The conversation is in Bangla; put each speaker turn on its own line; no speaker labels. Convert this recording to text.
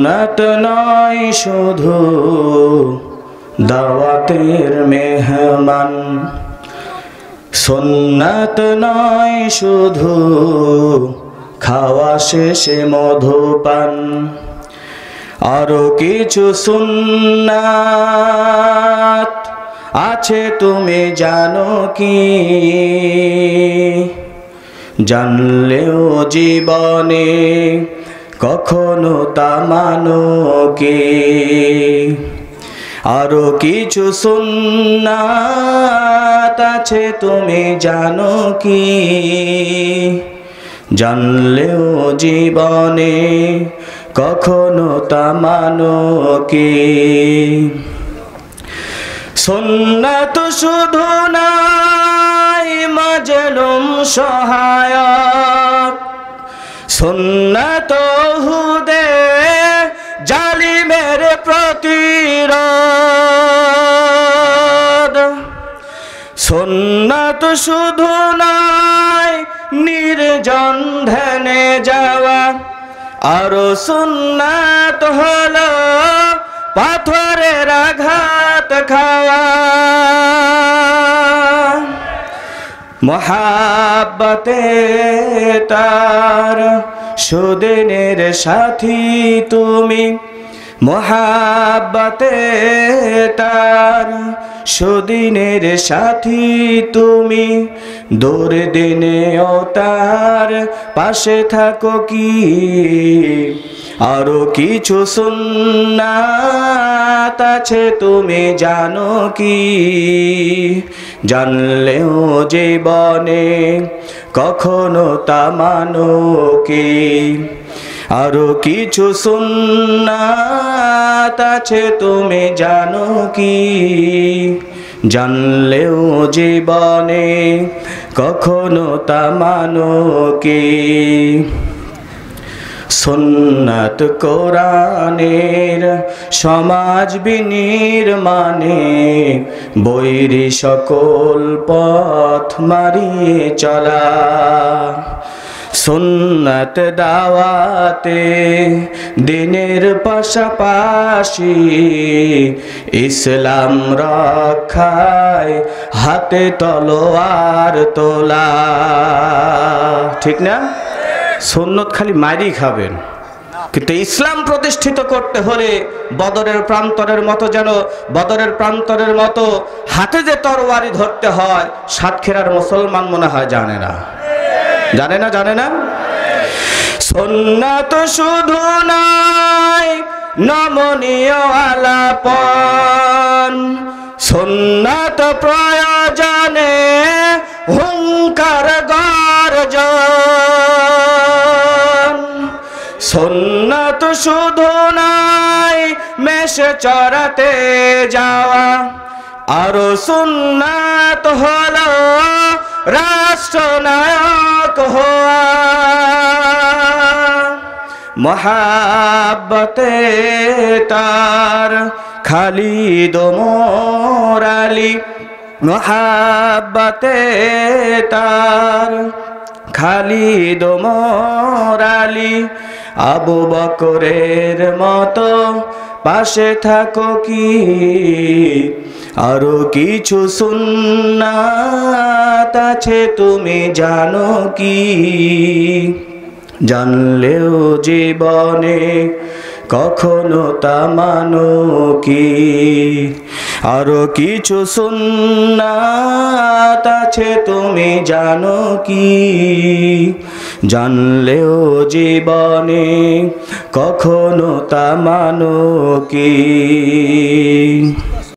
সুন্নাত নয় শুধু দাওয়াতের মেহমান, সুন্নাত নয় শুধু খাওয়া শেষে মধুপান, আরো কিছু সুন্নাত আছে তুমি জানো কি? জানলেও জীবনে কখনো তা মানো কি? আরো কিছু সুন্নাত আছে তুমি জানো কি? জানলেও জীবনে কখনো তা মানো কি? সুন্নাত শুধু নাই মাজলুম সহায়ক, সুন্নাত হুদে জালিমের প্রতিরোধ, সুন্নাত শুধু নাই নির্জন ধ্যানে যাওয়া, আরো সুন্নাত হলো পাথরের আঘাত খাওয়া। মহাব্বতে তার সুদিনের সাথী তুমি, মহাব্বতে তার সুদিনের সাথী তুমি, দুর্দিনেও তার পাশে থাকো কি? আরো কিছু সুন্নাত আছে তুমি জানো কি? জানলেও জীবনে কখনো তা মানো কি? আরো কিছু সুন্নাত আছে তুমি জানো কি? জানলেও জীবনে কখনো তা মানো কি? সুন্নাত কোরআনের সমাজ বিনির্মাণে বৈরী সকল পথ মারিয়ে চলা, সুন্নাত দাওয়াতে দিনের পাশাপাশি ইসলাম রক্ষায় হাতে তলোয়ার তোলা। ঠিক না? সুন্নত খালি মাইরি খাবেন, কিন্তু ইসলাম প্রতিষ্ঠিত করতে হলে বদরের প্রান্তরের মতো, যেন বদরের প্রান্তরের মতো হাতে যে তরবারি ধরতে হয়, সাতক্ষীরার মুসলমান মনে হয় জানে না। জানে না? জানে না? সুন্নাত শুধু নাই নমনীয় আলাপন, সুন্নাত প্রয়োজনে হুঙ্কার গর্জন, সুন্নাত শুধু নাই মেষে চরাতে যাওয়া, আরো সুন্নাত হলো রাষ্ট্রনায়ক হওয়া। মহাব্বতে তার খালিদ ওমর আলী, মহাব্বতে তার খালিদ ওমর আলী, আবু বকরের মতো পাশে থাকো কি? আরো কিছু সুন্নাত আছে তুমি জানো কি? জানলেও জীবনে কখনো তা মানো কি? আরো কিছু সুন্নাত আছে তুমি জানো কি? জানলেও জীবনে কখনো তা মানো কি?